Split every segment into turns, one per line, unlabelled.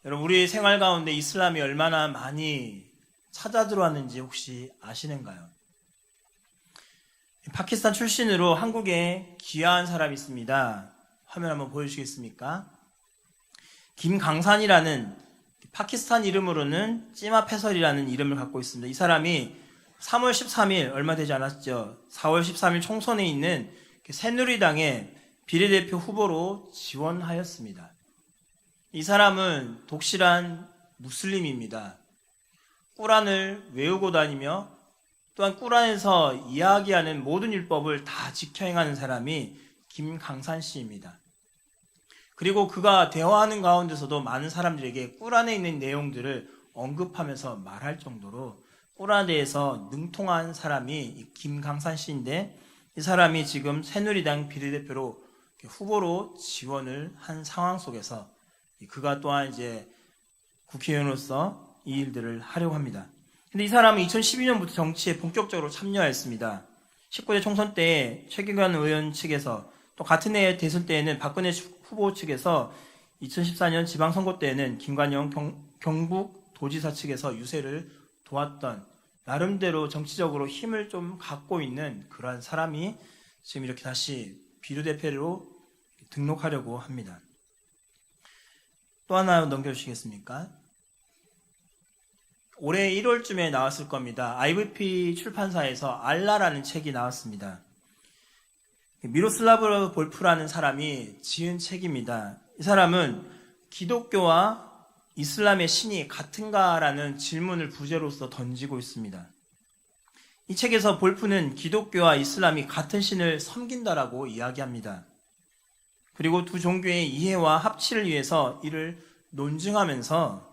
여러분, 우리 생활 가운데 이슬람이 얼마나 많이 찾아 들어왔는지 혹시 아시는가요? 파키스탄 출신으로 한국에 귀화한 사람이 있습니다. 화면 한번 보여주시겠습니까? 김강산이라는 파키스탄 이름으로는 찌마페설이라는 이름을 갖고 있습니다. 이 사람이 3월 13일 얼마 되지 않았죠. 4월 13일 총선에 있는 새누리당의 비례대표 후보로 지원하였습니다. 이 사람은 독실한 무슬림입니다. 꾸란을 외우고 다니며 또한 꾸란에서 이야기하는 모든 율법을 다 지켜 행하는 사람이 김강산 씨입니다. 그리고 그가 대화하는 가운데서도 많은 사람들에게 꾸란에 있는 내용들을 언급하면서 말할 정도로 꾸란에 대해서 능통한 사람이 이 김강산 씨인데, 이 사람이 지금 새누리당 비례대표로 후보로 지원을 한 상황 속에서 그가 또한 이제 국회의원으로서 이 일들을 하려고 합니다. 근데 이 사람은 2012년부터 정치에 본격적으로 참여했습니다. 19대 총선 때 최기관 의원 측에서, 또 같은 해 대선 때에는 박근혜 후보 측에서, 2014년 지방선거 때에는 김관영 경북도지사 측에서 유세를 도왔던, 나름대로 정치적으로 힘을 좀 갖고 있는 그러한 사람이 지금 이렇게 다시 비례대표로 등록하려고 합니다. 또 하나 넘겨주시겠습니까? 올해 1월쯤에 나왔을 겁니다. IVP 출판사에서 알라라는 책이 나왔습니다. 미로슬라브 볼프라는 사람이 지은 책입니다. 이 사람은 기독교와 이슬람의 신이 같은가라는 질문을 부제로서 던지고 있습니다. 이 책에서 볼프는 기독교와 이슬람이 같은 신을 섬긴다라고 이야기합니다. 그리고 두 종교의 이해와 합치를 위해서 이를 논증하면서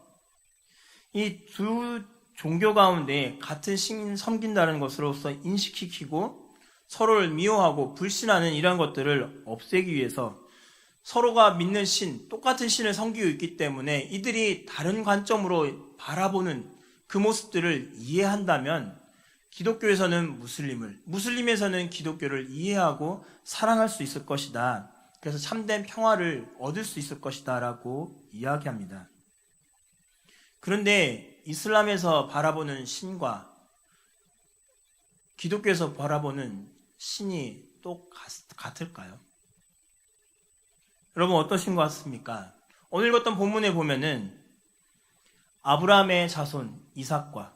이 두 종교 가운데 같은 신 섬긴다는 것으로서 인식시키고 서로를 미워하고 불신하는 이러한 것들을 없애기 위해서 서로가 믿는 신, 똑같은 신을 섬기고 있기 때문에 이들이 다른 관점으로 바라보는 그 모습들을 이해한다면 기독교에서는 무슬림을, 무슬림에서는 기독교를 이해하고 사랑할 수 있을 것이다. 그래서 참된 평화를 얻을 수 있을 것이다 라고 이야기합니다. 그런데 이슬람에서 바라보는 신과 기독교에서 바라보는 신이 똑같을까요? 여러분, 어떠신 것 같습니까? 오늘 읽었던 본문에 보면은 아브라함의 자손 이삭과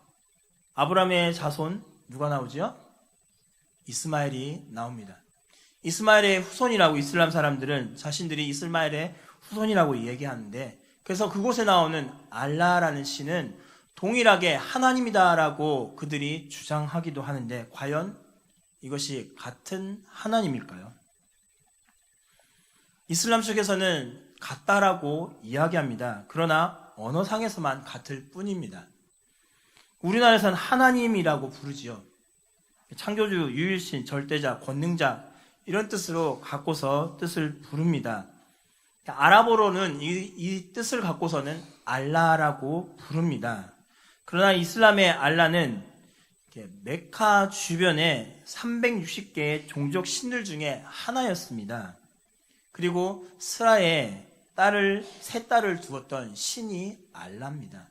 아브라함의 자손 누가 나오죠? 이스마엘이 나옵니다. 이스마엘의 후손이라고 이슬람 사람들은 자신들이 이스마엘의 후손이라고 얘기하는데, 그래서 그곳에 나오는 알라라는 신은 동일하게 하나님이다라고 그들이 주장하기도 하는데, 과연 이것이 같은 하나님일까요? 이슬람 쪽에서는 같다라고 이야기합니다. 그러나 언어상에서만 같을 뿐입니다. 우리나라에서는 하나님이라고 부르지요. 창조주, 유일신, 절대자, 권능자 이런 뜻으로 갖고서 뜻을 부릅니다. 아랍어로는 이 뜻을 갖고서는 알라라고 부릅니다. 그러나 이슬람의 알라는 메카 주변에 360개의 종족 신들 중에 하나였습니다. 그리고 스라에 세 딸을 두었던 신이 알라입니다.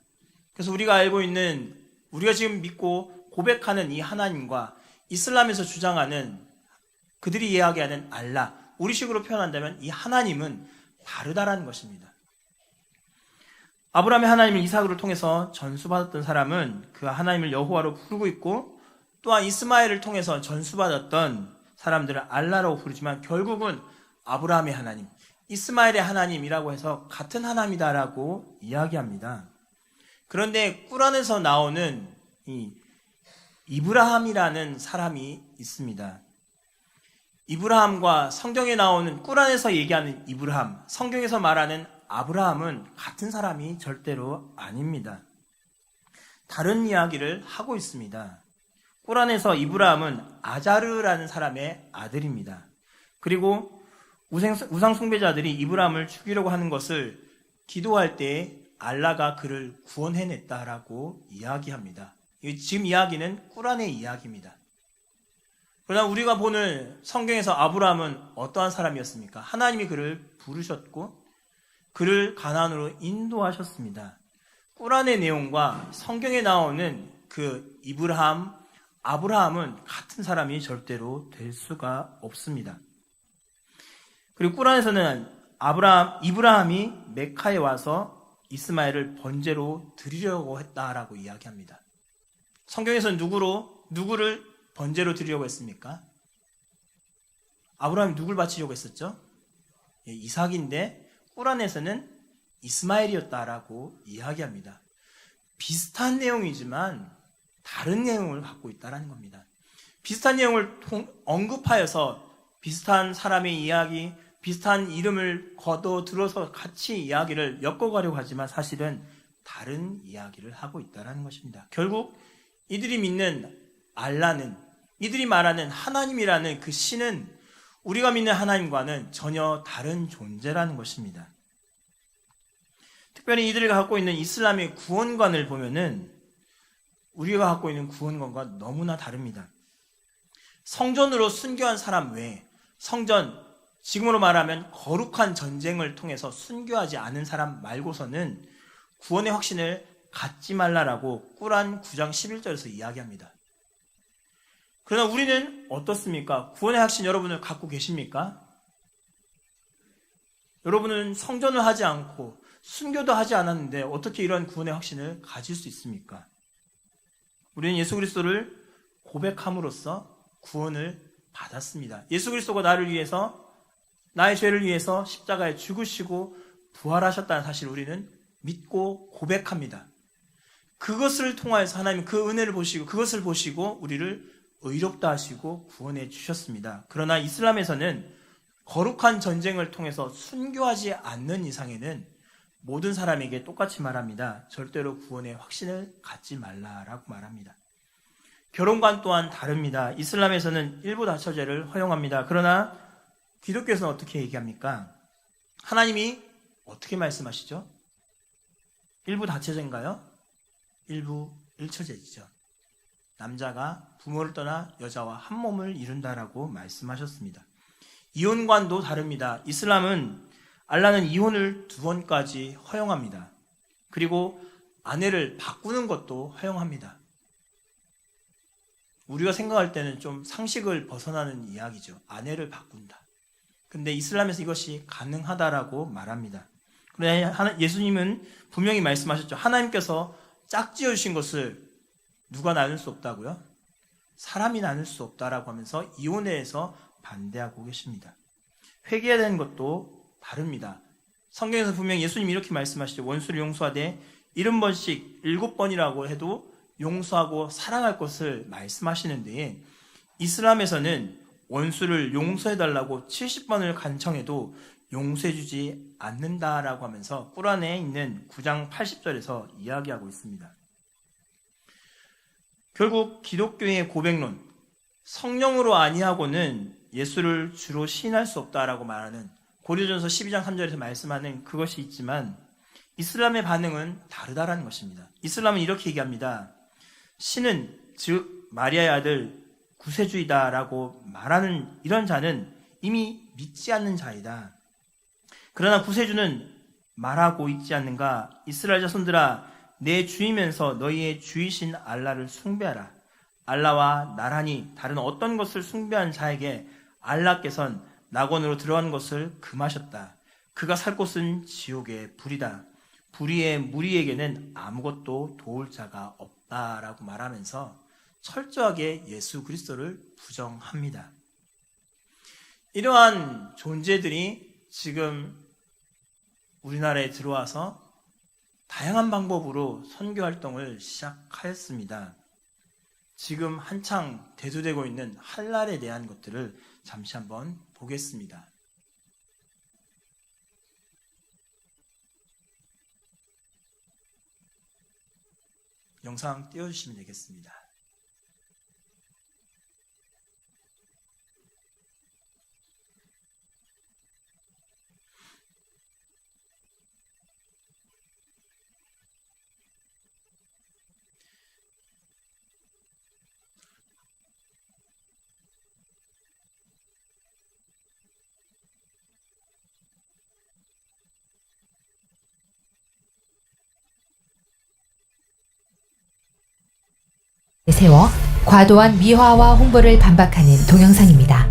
그래서 우리가 알고 있는, 우리가 지금 믿고 고백하는 이 하나님과 이슬람에서 주장하는, 그들이 이야기하는 알라, 우리식으로 표현한다면 이 하나님은 다르다라는 것입니다. 아브라함의 하나님을 이삭을 통해서 전수받았던 사람은 그 하나님을 여호와로 부르고 있고, 또한 이스마엘을 통해서 전수받았던 사람들은 알라라고 부르지만 결국은 아브라함의 하나님, 이스마엘의 하나님이라고 해서 같은 하나님이다라고 이야기합니다. 그런데 꾸란에서 나오는 이 이브라함이라는 사람이 있습니다. 이브라함과 성경에 나오는, 꾸란에서 얘기하는 이브라함, 성경에서 말하는 아브라함은 같은 사람이 절대로 아닙니다. 다른 이야기를 하고 있습니다. 꾸란에서 이브라함은 아자르라는 사람의 아들입니다. 그리고 우상 숭배자들이 이브라함을 죽이려고 하는 것을 기도할 때 알라가 그를 구원해냈다라고 이야기합니다. 지금 이야기는 꾸란의 이야기입니다. 그러나 우리가 보는 성경에서 아브라함은 어떠한 사람이었습니까? 하나님이 그를 부르셨고 그를 가나안으로 인도하셨습니다. 꾸란의 내용과 성경에 나오는 그 아브라함은 같은 사람이 절대로 될 수가 없습니다. 그리고 꾸란에서는 이브라함이 메카에 와서 이스마엘을 번제로 드리려고 했다라고 이야기합니다. 성경에서는 누구를 번제로 드리려고 했습니까? 아브라함이 누굴 바치려고 했었죠? 이삭인데 꾸란에서는 이스마엘이었다라고 이야기합니다. 비슷한 내용이지만 다른 내용을 갖고 있다는 겁니다. 비슷한 내용을 언급하여서 비슷한 사람의 이야기, 비슷한 이름을 거둬들어서 같이 이야기를 엮어가려고 하지만 사실은 다른 이야기를 하고 있다는 것입니다. 결국 이들이 믿는 알라는, 이들이 말하는 하나님이라는 그 신은 우리가 믿는 하나님과는 전혀 다른 존재라는 것입니다. 특별히 이들이 갖고 있는 이슬람의 구원관을 보면은 우리가 갖고 있는 구원관과 너무나 다릅니다. 성전으로 순교한 사람 외에 성전, 지금으로 말하면 거룩한 전쟁을 통해서 순교하지 않은 사람 말고서는 구원의 확신을 갖지 말라라고 꾸란 9장 11절에서 이야기합니다. 그러나 우리는 어떻습니까? 구원의 확신 여러분을 갖고 계십니까? 여러분은 성전을 하지 않고 순교도 하지 않았는데 어떻게 이런 구원의 확신을 가질 수 있습니까? 우리는 예수 그리스도를 고백함으로써 구원을 받았습니다. 예수 그리스도가 나의 죄를 위해서 십자가에 죽으시고 부활하셨다는 사실을 우리는 믿고 고백합니다. 그것을 통하여서 하나님 그 은혜를 보시고 그것을 보시고 우리를 의롭다 하시고 구원해 주셨습니다. 그러나 이슬람에서는 거룩한 전쟁을 통해서 순교하지 않는 이상에는 모든 사람에게 똑같이 말합니다. 절대로 구원의 확신을 갖지 말라라고 말합니다. 결혼관 또한 다릅니다. 이슬람에서는 일부 다처제를 허용합니다. 그러나 기독교에서는 어떻게 얘기합니까? 하나님이 어떻게 말씀하시죠? 일부 다처제인가요? 일부 일처제죠. 남자가 부모를 떠나 여자와 한 몸을 이룬다라고 말씀하셨습니다. 이혼관도 다릅니다. 알라는 이혼을 2번까지 허용합니다. 그리고 아내를 바꾸는 것도 허용합니다. 우리가 생각할 때는 좀 상식을 벗어나는 이야기죠. 아내를 바꾼다. 근데 이슬람에서 이것이 가능하다라고 말합니다. 그러나 예수님은 분명히 말씀하셨죠. 하나님께서 짝지어 주신 것을 누가 나눌 수 없다고요? 사람이 나눌 수 없다라고 하면서 이혼에 대해서 반대하고 계십니다. 회개해야 되는 것도 다릅니다. 성경에서 분명히 예수님이 이렇게 말씀하시죠. 원수를 용서하되 70번씩 7번이라고 해도 용서하고 사랑할 것을 말씀하시는데 이슬람에서는 원수를 용서해달라고 70번을 간청해도 용서해주지 않는다라고 하면서 꾸란에 있는 9장 80절에서 이야기하고 있습니다. 결국 기독교의 고백론, 성령으로 아니하고는 예수를 주로 시인할 수 없다라고 말하는 고린도전서 12장 3절에서 말씀하는 그것이 있지만 이슬람의 반응은 다르다라는 것입니다. 이슬람은 이렇게 얘기합니다. 신은 즉 마리아의 아들 구세주이다라고 말하는 이런 자는 이미 믿지 않는 자이다. 그러나 구세주는 말하고 있지 않는가? 이스라엘 자손들아 내 주이면서 너희의 주이신 알라를 숭배하라. 알라와 나란히 다른 어떤 것을 숭배한 자에게 알라께선 낙원으로 들어간 것을 금하셨다. 그가 살 곳은 지옥의 불이다. 불의의 무리에게는 아무것도 도울 자가 없다라고 말하면서 철저하게 예수 그리스도를 부정합니다. 이러한 존재들이 지금 우리나라에 들어와서 다양한 방법으로 선교 활동을 시작하였습니다. 지금 한창 대두되고 있는 할랄에 대한 것들을 잠시 한번 보겠습니다. 영상 띄워주시면 되겠습니다.
내세워 과도한 미화와 홍보를 반박하는 동영상입니다.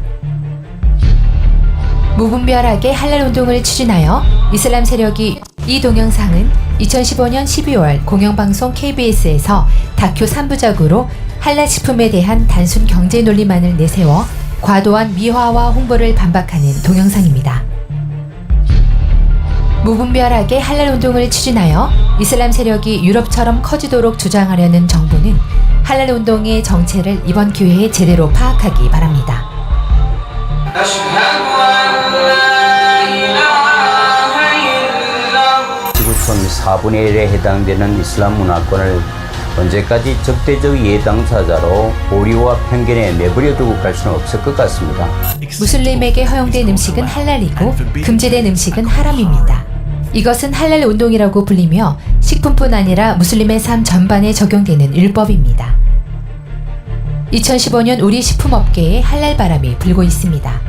무분별하게 할랄 운동을 추진하여 이슬람 세력이 이 동영상은 2015년 12월 공영방송 KBS에서 다큐 3부작으로 할랄 식품에 대한 단순 경제 논리만을 내세워 과도한 미화와 홍보를 반박하는 동영상입니다. 무분별하게 할랄 운동을 추진하여 이슬람 세력이 유럽처럼 커지도록 주장하려는 정부는 할랄 운동의 정체를 이번 기회에 제대로 파악하기 바랍니다.
지구촌 4분의 1에 해당되는 이슬람 문화권을 언제까지 적대적 예당사자로 오리와 편견에 내버려 두고 갈 수는 없을 것 같습니다.
무슬림에게 허용된 음식은 할랄이고 금지된 음식은 하람입니다. 이것은 할랄 운동이라고 불리며 식품뿐 아니라 무슬림의 삶 전반에 적용되는 율법입니다. 2015년 우리 식품업계에 할랄 바람이 불고 있습니다.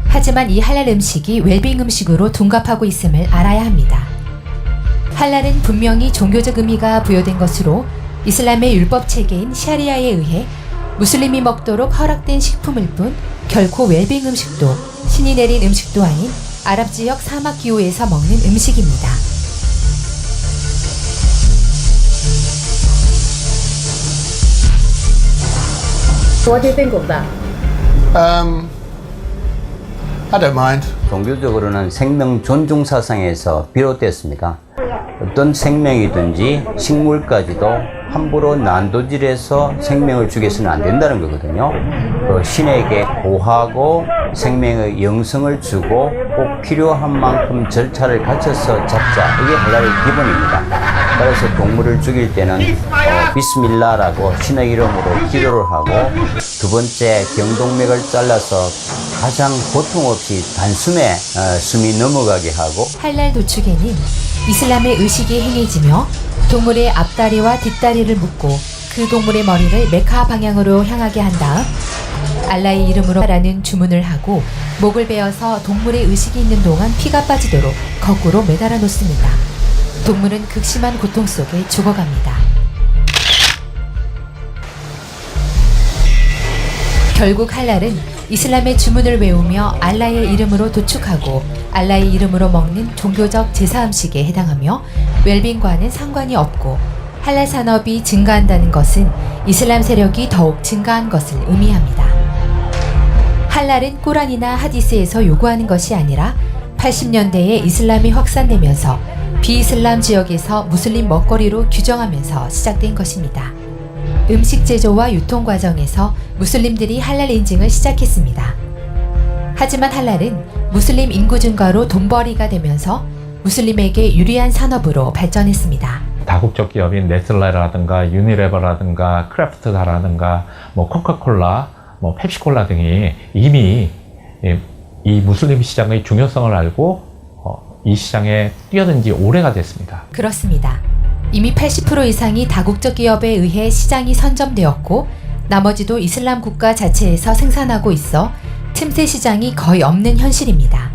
하지만 이 할랄 음식이 웰빙 음식으로 둔갑하고 있음을 알아야 합니다. 할랄은 분명히 종교적 의미가 부여된 것으로 이슬람의 율법 체계인 샤리아에 의해 무슬림이 먹도록 허락된 식품일 뿐 결코 웰빙 음식도 신이 내린 음식도 아닌 아랍 지역 사막 기후에서 먹는 음식입니다.
What do you think of that?
I don't mind.
종교적으로는 생명 존중 사상에서 비롯됐습니다. 어떤 생명이든지 식물까지도 함부로 난도질해서 생명을 죽여서는 안 된다는 거거든요. 신에게 고하고 생명의 영성을 주고 꼭 필요한 만큼 절차를 갖춰서 잡자. 이게 할랄의 기본입니다. 따라서 동물을 죽일 때는 비스밀라라고 신의 이름으로 기도를 하고 두 번째 경동맥을 잘라서 가장 고통 없이 단숨에 숨이 넘어가게 하고
할랄 도축에는 이슬람의 의식이 행해지며 동물의 앞다리와 뒷다리를 묶고 그 동물의 머리를 메카 방향으로 향하게 한 다음 알라의 이름으로 라는 주문을 하고 목을 베어서 동물의 의식이 있는 동안 피가 빠지도록 거꾸로 매달아 놓습니다. 동물은 극심한 고통 속에 죽어갑니다. 결국 할랄은 이슬람의 주문을 외우며 알라의 이름으로 도축하고 알라의 이름으로 먹는 종교적 제사 음식에 해당하며 웰빙과는 상관이 없고 할랄 산업이 증가한다는 것은 이슬람 세력이 더욱 증가한 것을 의미합니다. 할랄은 꾸란이나 하디스에서 요구하는 것이 아니라 80년대에 이슬람이 확산되면서 비이슬람 지역에서 무슬림 먹거리로 규정하면서 시작된 것입니다. 음식 제조와 유통 과정에서 무슬림들이 할랄 인증을 시작했습니다. 하지만 할랄은 무슬림 인구 증가로 돈벌이가 되면서 무슬림에게 유리한 산업으로 발전했습니다.
다국적 기업인 네슬레라든가 유니레버라든가 크래프트다라든가 코카콜라, 펩시콜라 등이 이미 이 무슬림 시장의 중요성을 알고 이 시장에 뛰어든 지 오래가 됐습니다.
그렇습니다. 이미 80% 이상이 다국적 기업에 의해 시장이 선점되었고 나머지도 이슬람 국가 자체에서 생산하고 있어 틈새 시장이 거의 없는 현실입니다.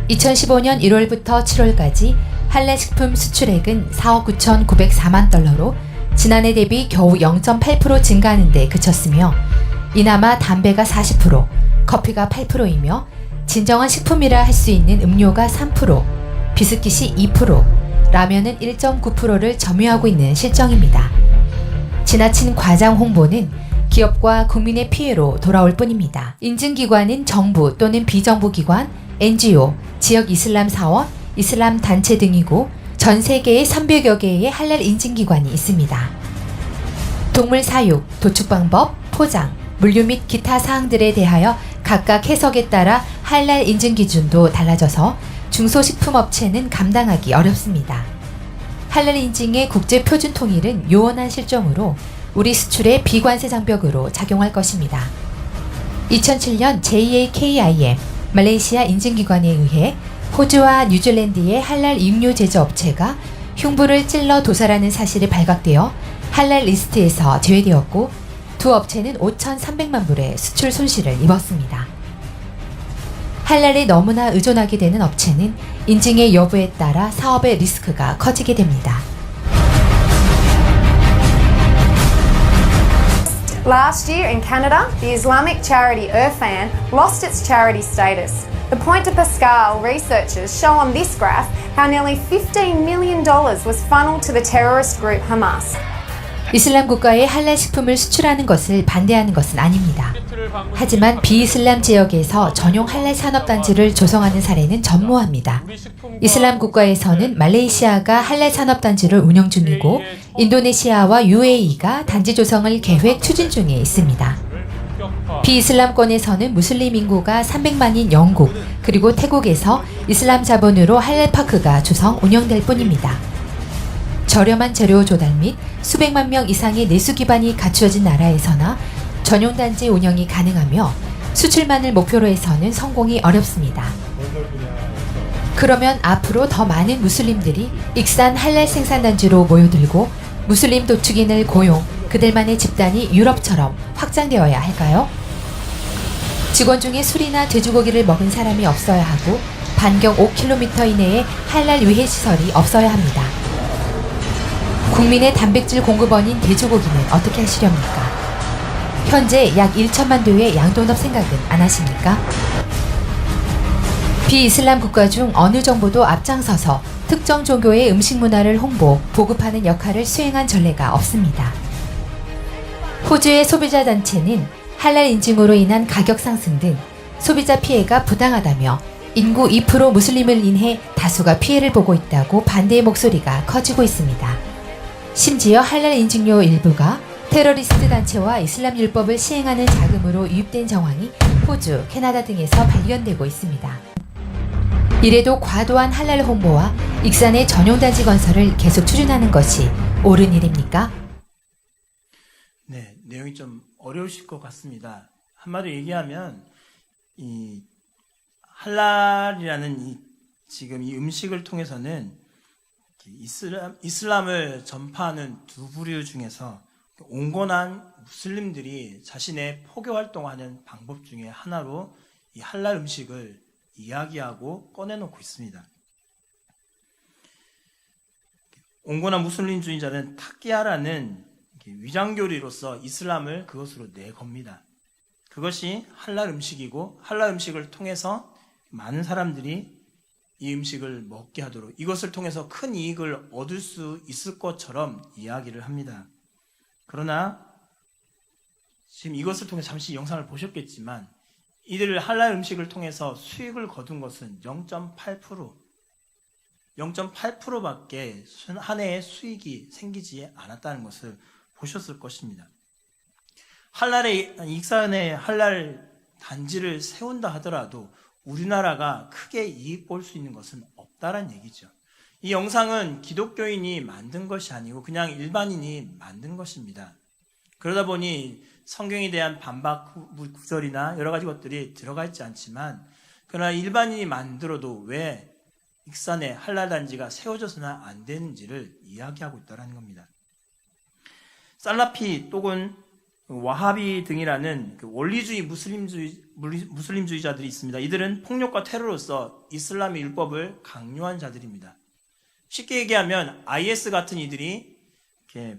2015년 1월부터 7월까지 할랄 식품 수출액은 4억 9,904만 달러로 지난해 대비 겨우 0.8% 증가하는 데 그쳤으며 이나마 담배가 40%, 커피가 8%이며 진정한 식품이라 할 수 있는 음료가 3%, 비스킷이 2%, 라면은 1.9%를 점유하고 있는 실정입니다. 지나친 과장 홍보는 기업과 국민의 피해로 돌아올 뿐입니다. 인증기관은 정부 또는 비정부기관, NGO, 지역 이슬람 사원, 이슬람 단체 등이고 전 세계에 300여 개의 할랄 인증기관이 있습니다. 동물 사육, 도축 방법, 포장, 물류 및 기타 사항들에 대하여 각각 해석에 따라 할랄 인증 기준도 달라져서 중소식품업체는 감당하기 어렵습니다. 할랄 인증의 국제 표준 통일은 요원한 실정으로 우리 수출의 비관세 장벽으로 작용할 것입니다. 2007년 JAKIM 말레이시아 인증기관에 의해 호주와 뉴질랜드의 할랄 육류 제조 업체가 흉부를 찔러 도살하는 사실이 발각되어 할랄 리스트에서 제외되었고 두 업체는 5,300만 불의 수출 손실을 입었습니다. 할랄에 너무나 의존하게 되는 업체는 인증의 여부에 따라 사업의 리스크가 커지게 됩니다.
Last year in Canada, the Islamic charity Irfan lost its charity status. The Pointe de Pascal researchers show on this graph how nearly $15 million was funneled to the terrorist group Hamas.
이슬람 국가에 할랄 식품을 수출하는 것을 반대하는 것은 아닙니다. 하지만 비이슬람 지역에서 전용 할랄 산업단지를 조성하는 사례는 전무합니다. 이슬람 국가에서는 말레이시아가 할랄 산업단지를 운영 중이고 인도네시아와 UAE가 단지 조성을 계획 추진 중에 있습니다. 비이슬람권에서는 무슬림 인구가 300만인 영국 그리고 태국에서 이슬람 자본으로 할랄 파크가 조성 운영될 뿐입니다. 저렴한 재료 조달 및 수백만 명 이상의 내수 기반이 갖추어진 나라에서나 전용 단지 운영이 가능하며 수출만을 목표로 해서는 성공이 어렵습니다. 그러면 앞으로 더 많은 무슬림들이 익산 할랄 생산단지로 모여들고 무슬림 도축인을 고용, 그들만의 집단이 유럽처럼 확장되어야 할까요? 직원 중에 술이나 돼지고기를 먹은 사람이 없어야 하고 반경 5km 이내에 할랄 위해시설이 없어야 합니다. 국민의 단백질 공급원인 돼지고기는 어떻게 하시렵니까? 현재 약 1천만 도의 양돈업 생각은 안 하십니까? 비이슬람 국가 중 어느 정부도 앞장서서 특정 종교의 음식 문화를 홍보, 보급하는 역할을 수행한 전례가 없습니다. 호주의 소비자 단체는 할랄 인증으로 인한 가격 상승 등 소비자 피해가 부당하다며 인구 2% 무슬림을 인해 다수가 피해를 보고 있다고 반대의 목소리가 커지고 있습니다. 심지어 할랄 인증료 일부가 테러리스트 단체와 이슬람 율법을 시행하는 자금으로 유입된 정황이 호주, 캐나다 등에서 발견되고 있습니다. 이래도 과도한 할랄 홍보와 익산의 전용단지 건설을 계속 추진하는 것이 옳은 일입니까?
네, 내용이 좀 어려우실 것 같습니다. 한마디로 얘기하면 이 할랄이라는 지금 이 음식을 통해서는 이슬람을 전파하는 두 부류 중에서 온건한 무슬림들이 자신의 포교 활동을 하는 방법 중에 하나로 이 할랄 음식을 이야기하고 꺼내놓고 있습니다. 온건한 무슬림주의자는 타키야라는 위장교리로서 이슬람을 그것으로 내겁니다. 그것이 할랄 음식이고 할랄 음식을 통해서 많은 사람들이 이 음식을 먹게 하도록 이것을 통해서 큰 이익을 얻을 수 있을 것처럼 이야기를 합니다. 그러나 지금 이것을 통해 잠시 영상을 보셨겠지만 이들 할랄 음식을 통해서 수익을 거둔 것은 0.8%밖에 한 해의 수익이 생기지 않았다는 것을 보셨을 것입니다. 익산에 할랄 단지를 세운다 하더라도 우리나라가 크게 이익 볼 수 있는 것은 없다는 얘기죠. 이 영상은 기독교인이 만든 것이 아니고 그냥 일반인이 만든 것입니다. 그러다 보니 성경에 대한 반박 구절이나 여러 가지 것들이 들어가 있지 않지만 그러나 일반인이 만들어도 왜 익산에 할랄 단지가 세워져서는 안 되는지를 이야기하고 있다는 겁니다. 살라피 또는 와하비 등이라는 원리주의 무슬림주의자들이 있습니다. 이들은 폭력과 테러로서 이슬람의 율법을 강요한 자들입니다. 쉽게 얘기하면 IS 같은 이들이 이렇게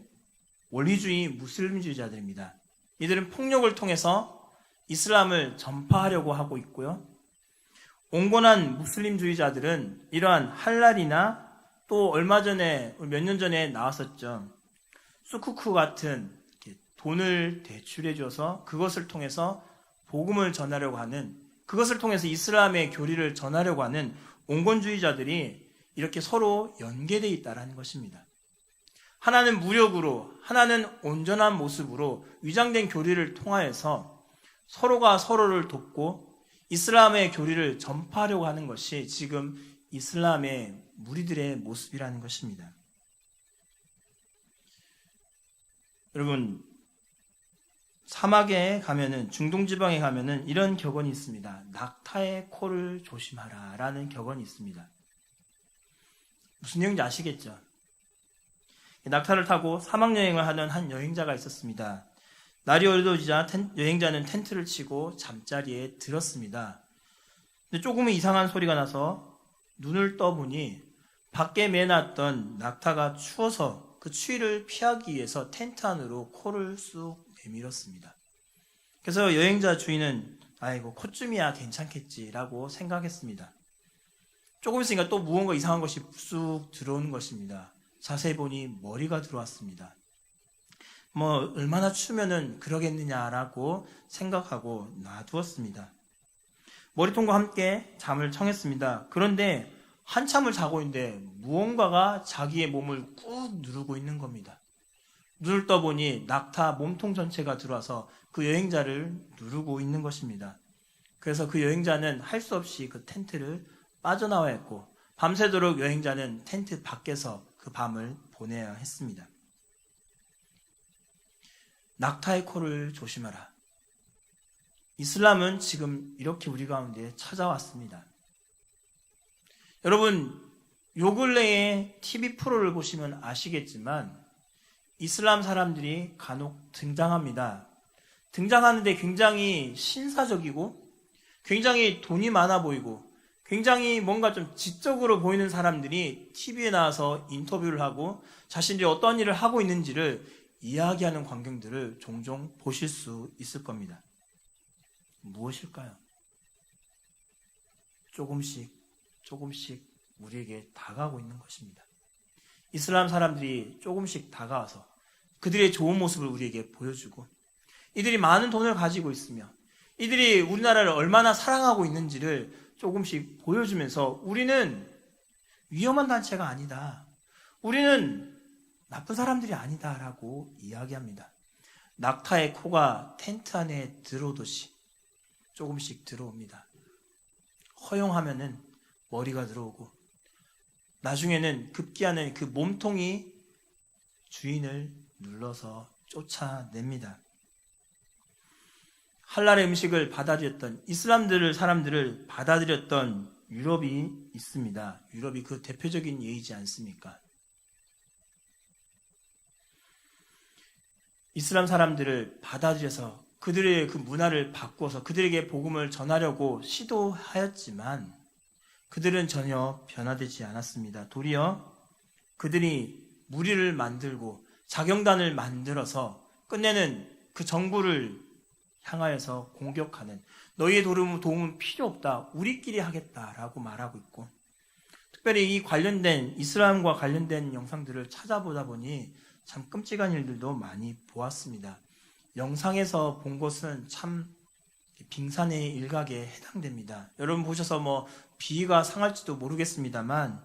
원리주의 무슬림주의자들입니다. 이들은 폭력을 통해서 이슬람을 전파하려고 하고 있고요. 온건한 무슬림주의자들은 이러한 할랄이나 또 얼마 전에 몇 년 전에 나왔었죠. 수쿠쿠 같은 돈을 대출해 줘서 그것을 통해서 복음을 전하려고 하는, 그것을 통해서 이슬람의 교리를 전하려고 하는 온건주의자들이 이렇게 서로 연계되어 있다는 것입니다. 하나는 무력으로, 하나는 온전한 모습으로 위장된 교리를 통하여서 서로가 서로를 돕고 이슬람의 교리를 전파하려고 하는 것이 지금 이슬람의 무리들의 모습이라는 것입니다. 여러분, 사막에 가면은, 중동 지방에 가면은 이런 격언이 있습니다. 낙타의 코를 조심하라 라는 격언이 있습니다. 무슨 내용인지 아시겠죠? 낙타를 타고 사막 여행을 하는 한 여행자가 있었습니다. 날이 어두워지자 여행자는 텐트를 치고 잠자리에 들었습니다. 근데 조금은 이상한 소리가 나서 눈을 떠보니 밖에 매놨던 낙타가 추워서 그 추위를 피하기 위해서 텐트 안으로 코를 쑥 되밀었습니다. 그래서 여행자 주인은 아이고 콧쯤이야 괜찮겠지라고 생각했습니다. 조금 있으니까 또 무언가 이상한 것이 쑥 들어오는 것입니다. 자세히 보니 머리가 들어왔습니다. 뭐 얼마나 추면은 그러겠느냐라고 생각하고 놔두었습니다. 머리통과 함께 잠을 청했습니다. 그런데 한참을 자고 있는데 무언가가 자기의 몸을 꾹 누르고 있는 겁니다. 눈을 떠보니 낙타 몸통 전체가 들어와서 그 여행자를 누르고 있는 것입니다. 그래서 그 여행자는 할 수 없이 그 텐트를 빠져나와야 했고 밤새도록 여행자는 텐트 밖에서 그 밤을 보내야 했습니다. 낙타의 코를 조심하라. 이슬람은 지금 이렇게 우리 가운데 찾아왔습니다. 여러분, 요 근래에 TV 프로를 보시면 아시겠지만 이슬람 사람들이 간혹 등장합니다. 등장하는데 굉장히 신사적이고 굉장히 돈이 많아 보이고 굉장히 뭔가 좀 지적으로 보이는 사람들이 TV에 나와서 인터뷰를 하고 자신들이 어떤 일을 하고 있는지를 이야기하는 광경들을 종종 보실 수 있을 겁니다. 무엇일까요? 조금씩 우리에게 다가오고 있는 것입니다. 이슬람 사람들이 조금씩 다가와서 그들의 좋은 모습을 우리에게 보여주고 이들이 많은 돈을 가지고 있으며 이들이 우리나라를 얼마나 사랑하고 있는지를 조금씩 보여주면서 우리는 위험한 단체가 아니다. 우리는 나쁜 사람들이 아니다라고 이야기합니다. 낙타의 코가 텐트 안에 들어오듯이 조금씩 들어옵니다. 허용하면은 머리가 들어오고 나중에는 급기야는 그 몸통이 주인을 눌러서 쫓아냅니다. 할랄의 음식을 받아들였던 사람들을 받아들였던 유럽이 있습니다. 유럽이 그 대표적인 예이지 않습니까? 이슬람 사람들을 받아들여서 그들의 그 문화를 바꾸어서 그들에게 복음을 전하려고 시도하였지만 그들은 전혀 변화되지 않았습니다. 도리어 그들이 무리를 만들고 자경단을 만들어서 끝내는 그 정부를 향하여서 공격하는 너희의 도움은 필요 없다. 우리끼리 하겠다라고 말하고 있고 특별히 이 관련된 이슬람과 관련된 영상들을 찾아보다 보니 참 끔찍한 일들도 많이 보았습니다. 영상에서 본 것은 참 빙산의 일각에 해당됩니다. 여러분 보셔서 뭐 비위가 상할지도 모르겠습니다만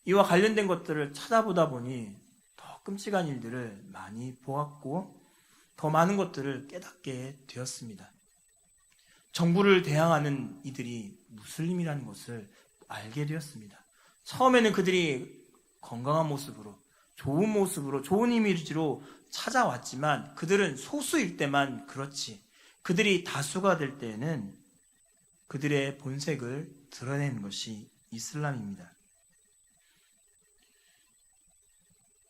이와 관련된 것들을 찾아보다 보니 더 끔찍한 일들을 많이 보았고 더 많은 것들을 깨닫게 되었습니다. 정부를 대항하는 이들이 무슬림이라는 것을 알게 되었습니다. 처음에는 그들이 건강한 모습으로 좋은 모습으로 좋은 이미지로 찾아왔지만 그들은 소수일 때만 그렇지 그들이 다수가 될 때에는 그들의 본색을 드러내는 것이 이슬람입니다.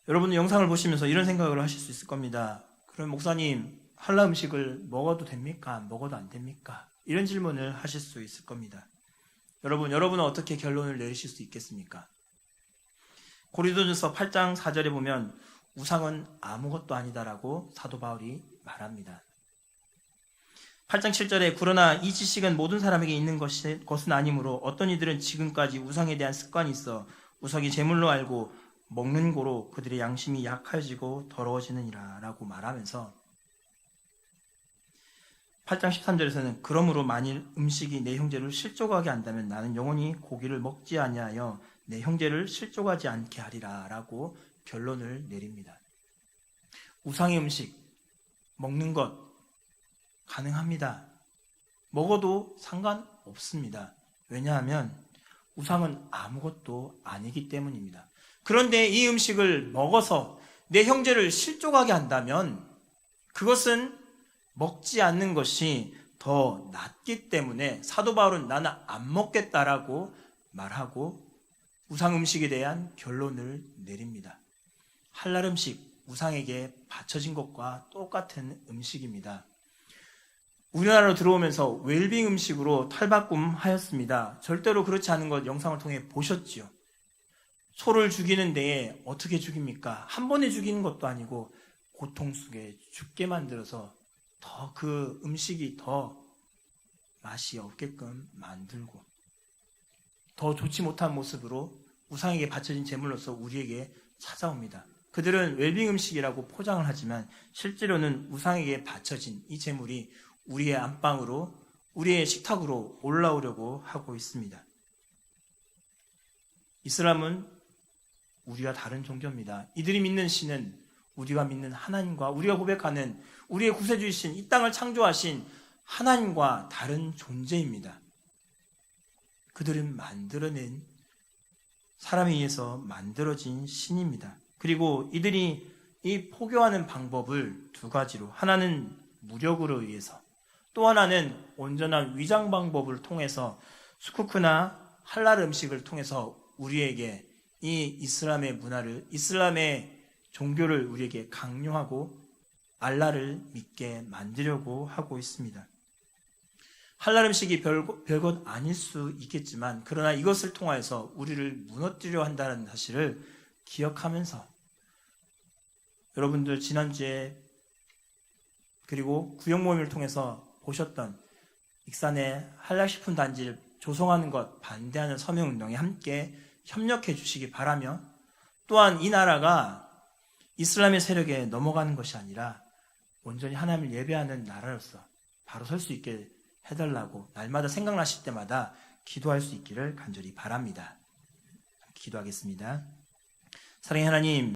여러분은 영상을 보시면서 이런 생각을 하실 수 있을 겁니다. 그럼 목사님, 할랄 음식을 먹어도 됩니까? 먹어도 안 됩니까? 이런 질문을 하실 수 있을 겁니다. 여러분은 어떻게 결론을 내리실 수 있겠습니까? 고린도전서 8장 4절에 보면 우상은 아무것도 아니다라고 사도 바울이 말합니다. 8장 7절에 그러나 이 지식은 모든 사람에게 있는 것은 아니므로 어떤 이들은 지금까지 우상에 대한 습관이 있어 우상이 제물로 알고 먹는 고로 그들의 양심이 약해지고 더러워지느니라 라고 말하면서 8장 13절에서는 그러므로 만일 음식이 내 형제를 실족하게 한다면 나는 영원히 고기를 먹지 아니하여 내 형제를 실족하지 않게 하리라 라고 결론을 내립니다. 우상의 음식 먹는 것 가능합니다. 먹어도 상관없습니다. 왜냐하면 우상은 아무것도 아니기 때문입니다. 그런데 이 음식을 먹어서 내 형제를 실족하게 한다면 그것은 먹지 않는 것이 더 낫기 때문에 사도 바울은 나는 안 먹겠다라고 말하고 우상 음식에 대한 결론을 내립니다. 할랄 음식, 우상에게 바쳐진 것과 똑같은 음식입니다. 우리나라로 들어오면서 웰빙 음식으로 탈바꿈하였습니다. 절대로 그렇지 않은 것 영상을 통해 보셨지요. 소를 죽이는 데에 어떻게 죽입니까? 한 번에 죽이는 것도 아니고 고통 속에 죽게 만들어서 더 그 음식이 더 맛이 없게끔 만들고 더 좋지 못한 모습으로 우상에게 바쳐진 제물로서 우리에게 찾아옵니다. 그들은 웰빙 음식이라고 포장을 하지만 실제로는 우상에게 바쳐진 이 제물이 우리의 안방으로 우리의 식탁으로 올라오려고 하고 있습니다. 이슬람은 우리와 다른 종교입니다. 이들이 믿는 신은 우리가 믿는 하나님과 우리가 고백하는 우리의 구세주이신 이 땅을 창조하신 하나님과 다른 존재입니다. 그들은 만들어낸 사람에 의해서 만들어진 신입니다. 그리고 이들이 이 포교하는 방법을 두 가지로, 하나는 무력으로 의해서, 또 하나는 온전한 위장 방법을 통해서 수쿠크나 할랄 음식을 통해서 우리에게 이 이슬람의 문화를, 이슬람의 종교를 우리에게 강요하고 알라를 믿게 만들려고 하고 있습니다. 할랄 음식이 별것 아닐 수 있겠지만 그러나 이것을 통하여서 우리를 무너뜨려 한다는 사실을 기억하면서 여러분들 지난주에 그리고 구역 모임을 통해서 보셨던 익산의 한랄식품 단지를 조성하는 것 반대하는 서명운동에 함께 협력해 주시기 바라며, 또한 이 나라가 이슬람의 세력에 넘어가는 것이 아니라 온전히 하나님을 예배하는 나라로서 바로 설 수 있게 해달라고 날마다 생각나실 때마다 기도할 수 있기를 간절히 바랍니다. 기도하겠습니다. 사랑의 하나님,